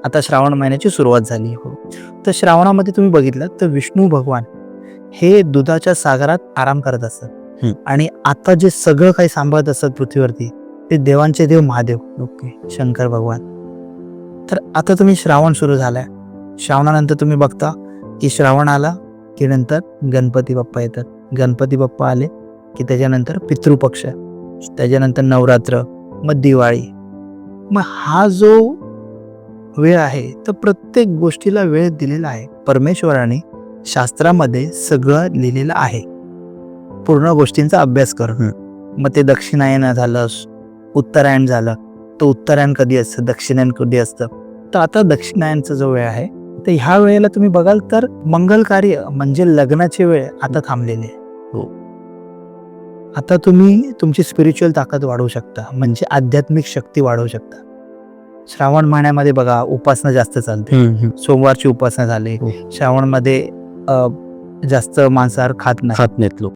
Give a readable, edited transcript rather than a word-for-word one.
आता श्रावण महिन्याची सुरुवात झाली हो. तर श्रावणामध्ये तुम्ही बघितलं तर विष्णू भगवान हे दुधाच्या सागरात आराम करत असतात आणि आता जे सगळं काही सांभाळत असतात पृथ्वीवरती ते देवांचे देव महादेव, ओके, शंकर भगवान. तर आता तुम्ही श्रावण सुरू झालाय, श्रावणानंतर तुम्ही बघता की श्रावण आला की नंतर गणपती बाप्पा येतात, गणपती बाप्पा आले की त्याच्यानंतर पितृपक्ष, त्याच्यानंतर नवरात्र, मग दिवाळी. मग हा जो वेळ आहे तर प्रत्येक गोष्टीला वेळ दिलेला आहे. परमेश्वराने शास्त्रामध्ये सगळं लिहिलेलं आहे, पूर्ण गोष्टींचा अभ्यास करून. मग ते दक्षिणायन झालं, उत्तरायण झालं, तर उत्तरायण कधी असतं, दक्षिणायन कधी असतं. तर आता दक्षिणायनचा जो वेळ आहे तर ह्या वेळेला तुम्ही बघाल तर मंगल कार्य म्हणजे लग्नाची वेळ आता थांबलेली आहे. आता तुम्ही तुमची स्पिरिच्युअल ताकद वाढवू शकता, म्हणजे आध्यात्मिक शक्ती वाढवू शकता. श्रावण महिन्यामध्ये बघा उपासना जास्त चालते, सोमवारची उपासना झाली. श्रावण मध्ये जास्त मांसाहार खात नाहीत लोक.